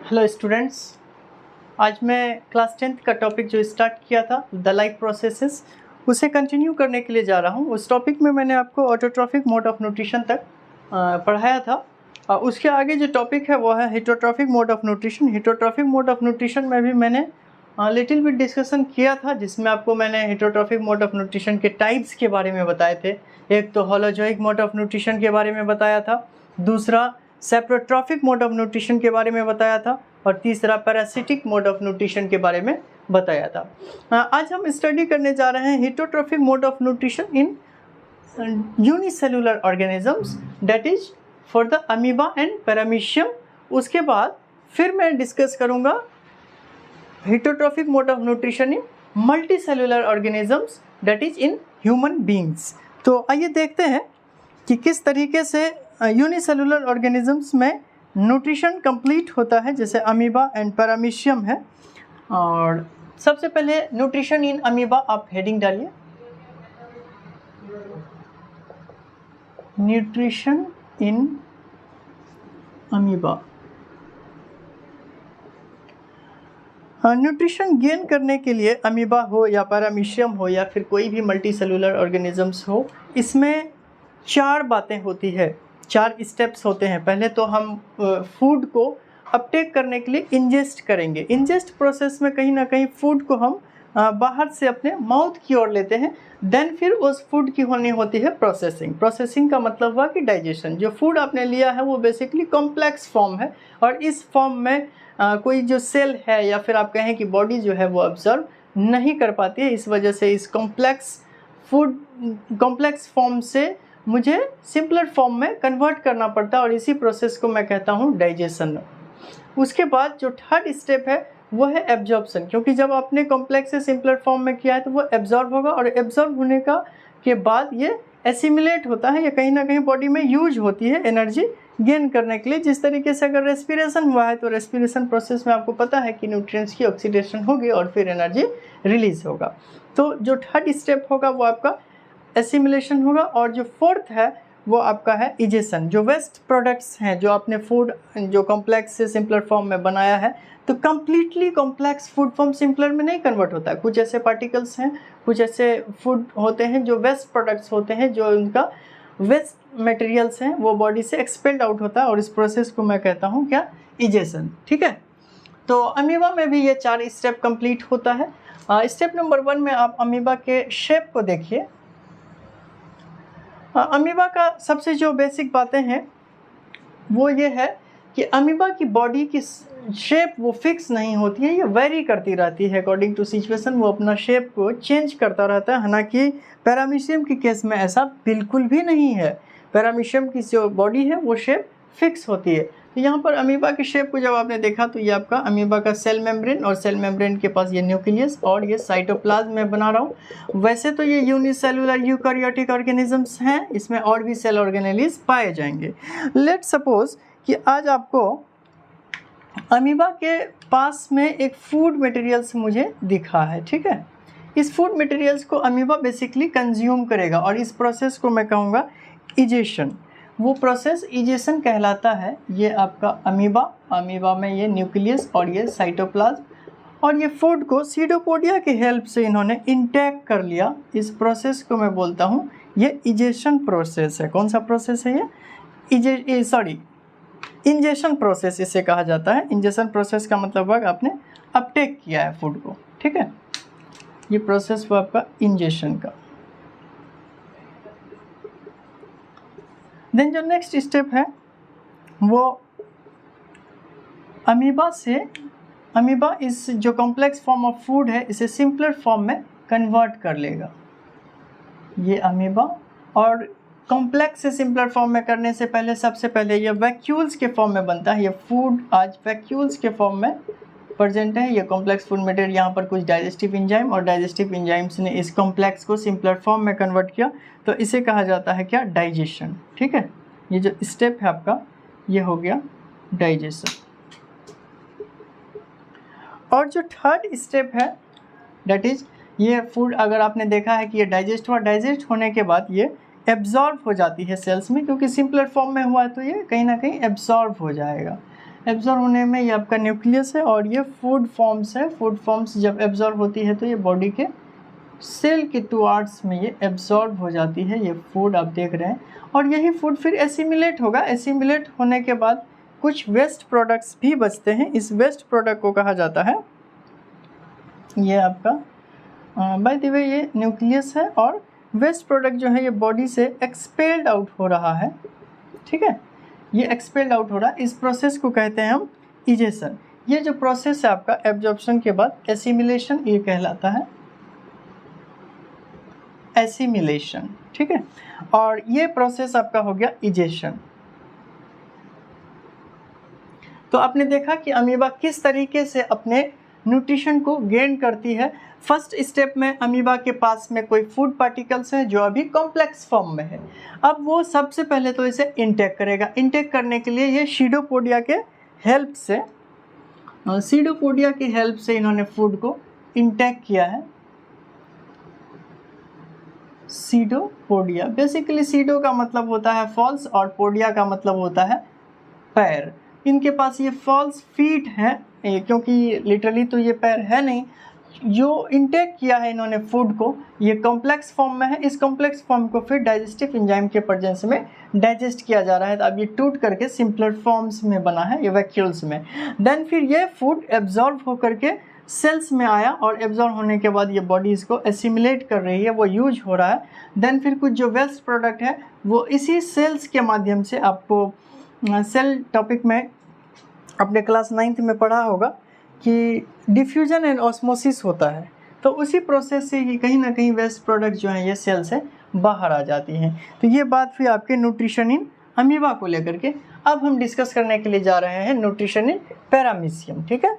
Hello students, आज मैं class 10th का टॉपिक जो स्टार्ट किया था द लाइफ प्रोसेसेस उसे कंटिन्यू करने के लिए जा रहा हूँ। उस टॉपिक में मैंने आपको ऑटोट्रॉफिक मोड ऑफ न्यूट्रिशन तक पढ़ाया था। उसके आगे जो टॉपिक है वो है heterotrophic mode of nutrition. Heterotrophic mode of nutrition में भी मैंने लिटिल बिट डिस्कशन किया था, जिसमें आपको मैंने हेटरोट्रॉफिक मोड ऑफ न्यूट्रिशन के टाइप्स के बारे में बताए थे। एक तो होलोजोइक मोड ऑफ न्यूट्रिशन के बारे में बताया था, दूसरा सेप्रोट्रॉफिक मोड ऑफ न्यूट्रिशन के बारे में बताया था, और तीसरा पैरासिटिक मोड ऑफ न्यूट्रिशन के बारे में बताया था। आज हम स्टडी करने जा रहे हैं heterotrophic mode of nutrition in unicellular organisms, that is for the amoeba and paramecium. उसके बाद फिर मैं डिस्कस करूंगा heterotrophic mode of nutrition in multicellular organisms, that is in human beings. तो आइए देखते हैं कि किस तरीके से यूनिसेलुलर ऑर्गेनिजम्स में न्यूट्रिशन कंप्लीट होता है, जैसे अमीबा एंड पैरामीशियम है। और सबसे पहले न्यूट्रिशन इन अमीबा, आप हेडिंग डालिए, nutrition in amoeba. Nutrition gain करने के लिए अमीबा हो या पैरामीशियम हो या फिर कोई भी मल्टीसेलुलर ऑर्गेनिजम्स हो, इसमें 4 बातें होती है, 4 स्टेप्स होते हैं। पहले तो हम फूड को अपटेक करने के लिए इंजेस्ट करेंगे। इंजेस्ट प्रोसेस में कहीं ना कहीं फूड को हम बाहर से अपने माउथ की ओर लेते हैं। देन फिर उस फूड की होनी होती है प्रोसेसिंग। प्रोसेसिंग का मतलब हुआ कि डाइजेशन। जो फूड आपने लिया है वो बेसिकली कॉम्प्लेक्स फॉर्म है, और इस फॉर्म में कोई जो सेल है या फिर आप कहें कि बॉडी जो है वो ऑब्जर्व नहीं कर पाती है। इस वजह से इस कॉम्प्लेक्स फॉर्म से मुझे सिंपलर फॉर्म में कन्वर्ट करना पड़ता है, और इसी प्रोसेस को मैं कहता हूँ डाइजेशन। उसके बाद जो थर्ड स्टेप है वो है एब्जॉर्प्शन, क्योंकि जब आपने कॉम्प्लेक्स से सिंपलर फॉर्म में किया है तो वो एब्जॉर्ब होगा, और एब्जॉर्ब होने के बाद ये एसिमिलेट होता है, या कहीं ना कहीं बॉडी में यूज होती है एनर्जी गेन करने के लिए। जिस तरीके से अगर रेस्पिरेशन हुआ है तो रेस्पिरेशन प्रोसेस में आपको पता है कि न्यूट्रिएंट्स की ऑक्सीडेशन होगी और फिर एनर्जी रिलीज होगा। तो जो थर्ड स्टेप होगा वो आपका एसिमिलेशन होगा, और जो फोर्थ है वो आपका है इजेशन। जो वेस्ट प्रोडक्ट्स हैं जो आपने फूड जो कॉम्प्लेक्स से सिंपलर फॉर्म में बनाया है, तो completely complex food form simpler में नहीं कन्वर्ट होता है। कुछ ऐसे पार्टिकल्स हैं, कुछ ऐसे फूड होते हैं जो वेस्ट प्रोडक्ट्स होते हैं, जो उनका वेस्ट मटेरियल्स हैं वो बॉडी से एक्सपेल्ड आउट होता है, और इस प्रोसेस को मैं कहता हूँ क्या, इजेशन। ठीक है, तो अमीबा में भी ये 4 स्टेप कंप्लीट होता है। स्टेप नंबर 1 में आप अमीबा के शेप को देखिए। अमीबा का सबसे जो बेसिक बातें हैं वो ये है कि अमीबा की बॉडी की शेप वो फिक्स नहीं होती है, ये वेरी करती रहती है अकॉर्डिंग टू सिचुएशन। वो अपना शेप को चेंज करता रहता है। हालांकि पैरामीशियम के केस में ऐसा बिल्कुल भी नहीं है। पैरामीशियम की जो बॉडी है वो शेप फिक्स होती है। तो यहाँ पर अमीबा के शेप को जब आपने देखा तो ये आपका अमीबा का सेल मेम्ब्रेन, और सेल मेम्ब्रेन के पास ये न्यूक्लियस और ये साइटोप्लाज्म में बना रहा हूँ। वैसे तो ये यूनिसेलुलर यूकैरियोटिक ऑर्गेनिजम्स हैं, इसमें और भी सेल ऑर्गेनेलिज पाए जाएंगे। लेट सपोज कि आज आपको अमीबा के पास में एक फूड मटेरियल्स मुझे दिखा है। ठीक है, इस फूड मटेरियल्स को अमीबा बेसिकली कंज्यूम करेगा, और इस प्रोसेस को मैं कहूँगा इजेशन। वो प्रोसेस इजेशन कहलाता है। ये आपका अमीबा में ये न्यूक्लियस और ये साइटोप्लाज्म, और ये फूड को सीडोपोडिया की हेल्प से इन्होंने इंटैक कर लिया। इस प्रोसेस को मैं बोलता हूँ ये इजेशन प्रोसेस है। कौन सा प्रोसेस है ये? इंजेशन प्रोसेस इसे कहा जाता है। इंजेशन प्रोसेस का मतलब है आपने अपटेक किया है फूड को। ठीक है, ये प्रोसेस हुआ आपका इंजेशन का। देन जो नेक्स्ट स्टेप है वो अमीबा इस जो कॉम्प्लेक्स फॉर्म ऑफ फूड है इसे सिंपलर फॉर्म में कन्वर्ट कर लेगा। ये अमीबा, और कॉम्प्लेक्स से सिंपलर फॉर्म में करने से पहले सबसे पहले ये वैक्यूल्स के फॉर्म में बनता है। ये फूड आज वैक्यूल्स के फॉर्म में प्रेजेंट है। ये कॉम्प्लेक्स फूड मटेरियल, यहाँ पर कुछ डाइजेस्टिव एंजाइम, और डाइजेस्टिव एंजाइम्स ने इस कॉम्प्लेक्स को सिंपलर फॉर्म में कन्वर्ट किया, तो इसे कहा जाता है क्या, डाइजेशन। ठीक है, ये जो स्टेप है आपका ये हो गया डाइजेशन। और जो थर्ड स्टेप है दैट इज ये फूड अगर आपने देखा है कि ये डाइजेस्ट हुआ, डाइजेस्ट होने के बाद ये एब्जॉर्ब हो जाती है सेल्स में, क्योंकि सिंपलर फॉर्म में हुआ है तो ये कहीं ना कहीं एब्जॉर्ब हो जाएगा। एब्जॉर्ब होने में ये आपका न्यूक्लियस है और ये फूड फॉर्म्स है। फूड फॉर्म्स जब एब्जॉर्ब होती है तो ये बॉडी के सेल के टुवार्ड्स में ये एब्जॉर्ब हो जाती है, ये फूड आप देख रहे हैं। और यही फूड फिर एसिमिलेट होगा। एसिमिलेट होने के बाद कुछ वेस्ट प्रोडक्ट्स भी बचते हैं। इस वेस्ट प्रोडक्ट को कहा जाता है, ये आपका बाय द वे ये न्यूक्लियस है और वेस्ट प्रोडक्ट जो है ये बॉडी से एक्सपेल्ड आउट हो रहा है, ठीक है, ये एक्सपेल्ड आउट हो रहा है। इस प्रोसेस को कहते हैं हम इजेशन। ये जो प्रोसेस है आपका एब्जॉर्प्शन के बाद एसिमिलेशन, ये कहलाता है एसिमिलेशन, ठीक है। और ये प्रोसेस आपका हो गया इजेशन। तो आपने देखा कि अमीबा किस तरीके से अपने न्यूट्रिशन को गेन करती है। फर्स्ट स्टेप में अमीबा के पास में कोई फूड पार्टिकल्स है जो अभी कॉम्प्लेक्स फॉर्म में है। अब वो सबसे पहले तो इसे इंटेक करेगा। इंटेक करने के लिए ये सीडोपोडिया के हेल्प से इन्होंने फूड को इंटेक किया है। सीडोपोडिया, बेसिकली सीडो का मतलब होता है फॉल्स और पोडिया का मतलब होता है पैर। इनके पास ये फॉल्स फीट है क्योंकि लिटरली तो ये पैर है नहीं। जो इंटेक किया है इन्होंने फूड को, ये कॉम्प्लेक्स फॉर्म में है। इस कॉम्प्लेक्स फॉर्म को फिर डाइजेस्टिव एंजाइम के प्रेजेंस में डाइजेस्ट किया जा रहा है। तो अब ये टूट करके सिंपलर फॉर्म्स में बना है, ये वैक्यूल्स में। देन फिर ये फूड एब्जॉर्ब होकर के सेल्स में आया और एब्जॉर्ब होने के बाद ये बॉडी इसको एसिमिलेट कर रही है, वो यूज हो रहा है। देन फिर कुछ जो वेस्ट प्रोडक्ट है वो इसी सेल्स के माध्यम से, आपको सेल टॉपिक में अपने क्लास 9th में पढ़ा होगा कि डिफ्यूजन एंड ऑस्मोसिस होता है। तो उसी प्रोसेस से ही कहीं ना कहीं वेस्ट प्रोडक्ट जो हैं ये सेल से बाहर आ जाती हैं। तो ये बात फिर आपके न्यूट्रिशन इन अमीबा को लेकर के। अब हम डिस्कस करने के लिए जा रहे हैं न्यूट्रिशन इन पैरामीशियम, ठीक है।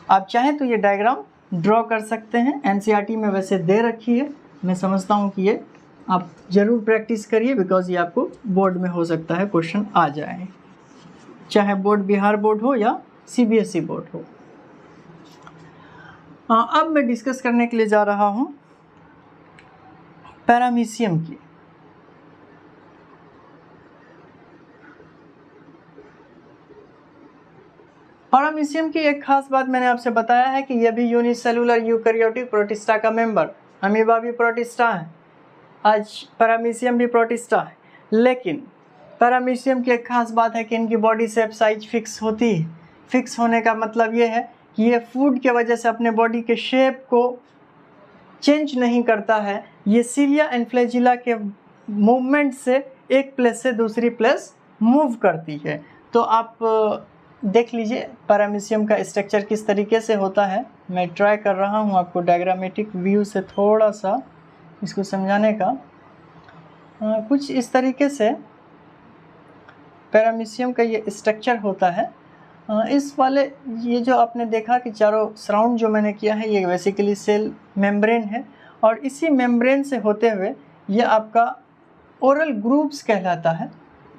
आप चाहें तो ये डायग्राम ड्रॉ कर सकते हैं, एनसीईआरटी में वैसे दे रखी है। मैं समझता हूँ कि ये आप ज़रूर प्रैक्टिस करिए, बिकॉज ये आपको बोर्ड में हो सकता है क्वेश्चन आ जाए, चाहे बोर्ड बिहार बोर्ड हो या सीबीएसई बोर्ड हो। अब मैं डिस्कस करने के लिए जा रहा हूँ पैरामीशियम की। पैरामीशियम की एक खास बात मैंने आपसे बताया है कि यह भी यूनिसेलुलर यूकैरियोटिक प्रोटिस्टा का मेंबर, अमीबा भी प्रोटिस्टा है, आज पैरामीशियम भी प्रोटिस्टा है। लेकिन पैरामीशियम की एक खास बात है कि इनकी बॉडी शेप साइज फिक्स होती है। फिक्स होने का मतलब ये है कि ये फूड के वजह से अपने बॉडी के शेप को चेंज नहीं करता है। ये सीलिया एंड फ्लैजिला के मूवमेंट से एक प्लेस से दूसरी प्लेस मूव करती है। तो आप देख लीजिए पैरामीशियम का स्ट्रक्चर किस तरीके से होता है। मैं ट्राई कर रहा हूँ आपको डायग्रामेटिक व्यू से थोड़ा सा इसको समझाने का। कुछ इस तरीके से पैरामीशियम का ये स्ट्रक्चर होता है। इस वाले ये जो आपने देखा कि चारों सराउंड जो मैंने किया है ये बेसिकली सेल मेम्ब्रेन है और इसी मेम्ब्रेन से होते हुए ये आपका ओरल ग्रूव्स कहलाता है।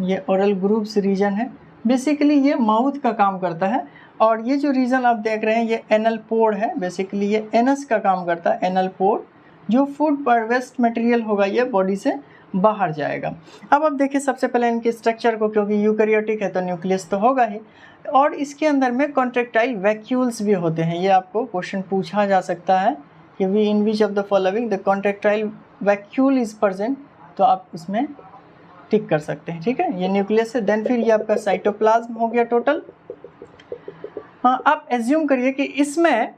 ये ओरल ग्रूव्स रीजन है, बेसिकली ये माउथ का काम करता है। और ये जो रीजन आप देख रहे हैं ये एनल पोर है, बेसिकली ये एनस का काम करता है। एनल पोर जो फूड पर वेस्ट मटेरियल होगा ये बॉडी से बाहर जाएगा। अब आप देखिए सबसे पहले इनके स्ट्रक्चर को, क्योंकि यूकैरियोटिक है तो न्यूक्लियस तो होगा ही और इसके अंदर में कॉन्ट्रैक्टाइल वैक्यूल्स भी होते हैं। ये आपको क्वेश्चन पूछा जा सकता है कि we in which of the following the contractile vacuole is present, तो आप इसमें टिक कर सकते हैं, ठीक है। ये न्यूक्लियस है। देन फिर ये आपका साइटोप्लाज्म हो गया टोटल। हाँ, आप एज्यूम करिए कि इसमें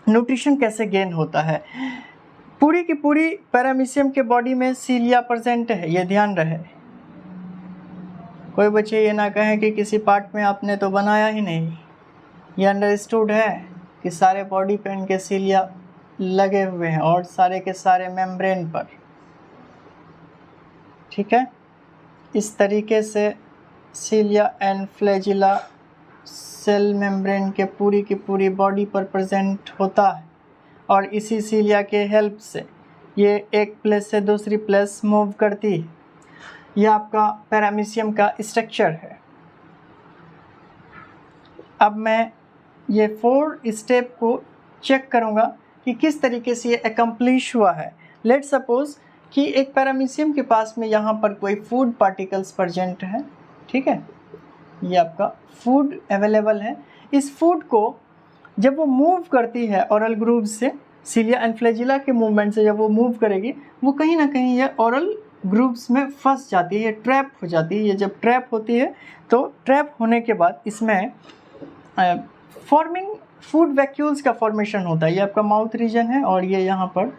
न्यूट्रिशन कैसे गेन होता है। पूरी की पूरी पैरामीशियम के बॉडी में सीलिया प्रेजेंट है, ये ध्यान रहे। कोई बच्चे ये ना कहें कि किसी पार्ट में आपने तो बनाया ही नहीं। ये अंडरस्टूड है कि सारे बॉडी पे इनके सीलिया लगे हुए हैं और सारे के सारे मेम्ब्रेन पर, ठीक है। इस तरीके से cilia and flagella cell membrane के पूरी की पूरी बॉडी पर प्रेजेंट होता है और इसी सीलिया के हेल्प से ये एक प्लेस से दूसरी प्लेस मूव करती है। यह आपका पैरामीशियम का स्ट्रक्चर है। अब मैं ये 4 स्टेप को चेक करूँगा कि किस तरीके से ये एकम्प्लिश हुआ है। लेट सपोज कि एक पैरामीशियम के पास में यहाँ पर कोई फूड पार्टिकल्स प्रेजेंट है, ठीक है। ये आपका फूड अवेलेबल है। इस फूड को जब वो मूव करती है ओरल ग्रूव्स से, सिलिया एंड फ्लैजिला के मूवमेंट से जब वो मूव करेगी, वो कहीं ना कहीं ये ओरल ग्रूव्स में फंस जाती है, ट्रैप हो जाती है। ये जब ट्रैप होती है तो ट्रैप होने के बाद इसमें फॉर्मिंग फूड वैक्यूल्स का फॉर्मेशन होता है। ये आपका माउथ रीजन है और ये यहाँ पर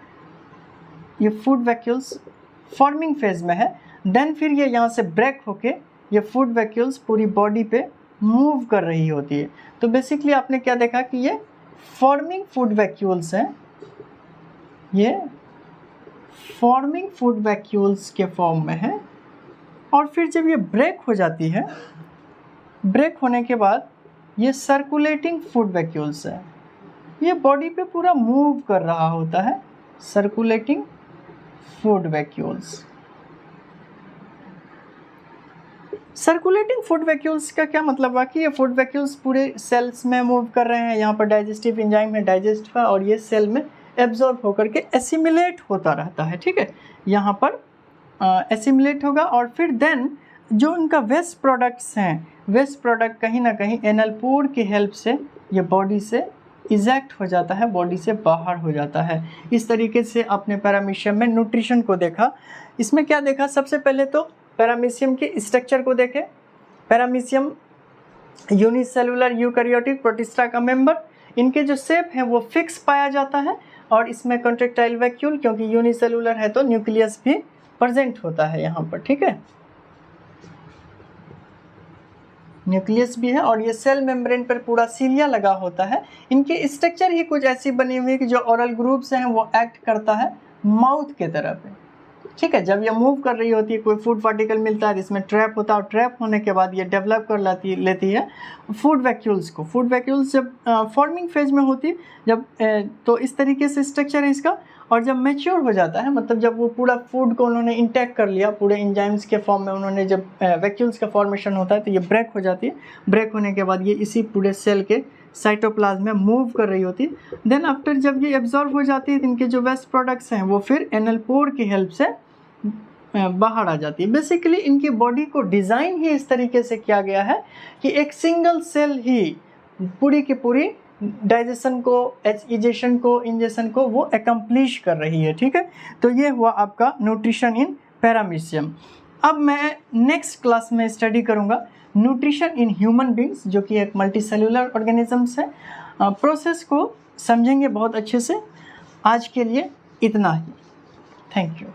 ये फूड वैक्यूल्स फॉर्मिंग फेज में है। देन फिर ये यहाँ से ब्रेक होके ये फूड वैक्यूल्स पूरी बॉडी पे मूव कर रही होती है। तो बेसिकली आपने क्या देखा कि ये फॉर्मिंग फूड वैक्यूल्स हैं, ये फॉर्मिंग फूड वैक्यूल्स के फॉर्म में है। और फिर जब ये ब्रेक हो जाती है, ब्रेक होने के बाद ये सर्कुलेटिंग फूड वैक्यूल्स है, ये बॉडी पे पूरा मूव कर रहा होता है। Circulating food vacuoles, circulating food vacuoles का क्या मतलब है कि ये फूड वैक्यूल्स पूरे सेल्स में मूव कर रहे हैं। यहाँ पर डाइजेस्टिव एंजाइम है, डाइजेस्ट हुआ और ये सेल में एब्जॉर्ब होकर के एसिमिलेट होता रहता है। ठीक है, यहाँ पर एसिमिलेट होगा और फिर देन जो उनका वेस्ट प्रोडक्ट्स हैं, वेस्ट प्रोडक्ट कहीं ना कहीं एनल पोर की हेल्प से ये बॉडी से इजेक्ट हो जाता है, बॉडी से बाहर हो जाता है। इस तरीके से आपने पैरामीशियम में न्यूट्रिशन को देखा। इसमें क्या देखा, सबसे पहले तो पैरामीशियम के स्ट्रक्चर को देखें। पैरामीशियम यूनिसेलुलर यूकैरियोटिक प्रोटिस्टा का मेंबर, इनके जो शेप है वो फिक्स पाया जाता है और इसमें कॉन्ट्रैक्टाइल वैक्यूल, क्योंकि यूनिसेलुलर है तो न्यूक्लियस भी प्रेजेंट होता है यहाँ पर। ठीक है, न्यूक्लियस भी है और ये सेल मेम्ब्रेन पर पूरा सीलिया लगा होता है। इनके स्ट्रक्चर ही कुछ ऐसी बनी हुई है कि जो ओरल ग्रूव्स हैं वो एक्ट करता है माउथ के तरफ है। ठीक है, जब ये मूव कर रही होती है, कोई फूड पार्टिकल मिलता है इसमें ट्रैप होता है और ट्रैप होने के बाद ये डेवलप कर लेती है फूड वैक्यूल्स को। फूड वैक्यूल्स जब फॉर्मिंग फेज में होती है जब तो इस तरीके से स्ट्रक्चर है इसका, और जब मैच्योर हो जाता है, मतलब जब वो पूरा फूड को उन्होंने इंटैक्ट कर लिया, पूरे एंजाइम्स के फॉर्म में उन्होंने जब वैक्यूल्स का फॉर्मेशन होता है तो ये ब्रेक हो जाती है। ब्रेक होने के बाद ये इसी पूरे सेल के साइटोप्लाज्म में मूव कर रही होती है। देन आफ्टर जब ये एब्जॉर्ब हो जाती है, इनके जो वेस्ट प्रोडक्ट्स हैं वो फिर एनल पोर की हेल्प से बाहर आ जाती है। बेसिकली इनकी बॉडी को डिज़ाइन ही इस तरीके से किया गया है कि एक सिंगल सेल ही पूरी की पूरी डाइजेशन को, एजिजेशन को, इंजेशन को वो एकम्प्लिश कर रही है। ठीक है, तो ये हुआ आपका न्यूट्रिशन इन पैरामीशियम। अब मैं नेक्स्ट क्लास में स्टडी करूँगा न्यूट्रिशन इन ह्यूमन बींग्स, जो कि एक मल्टीसेलुलर ऑर्गेनिजम्स है। प्रोसेस को समझेंगे बहुत अच्छे से। आज के लिए इतना ही। Thank you.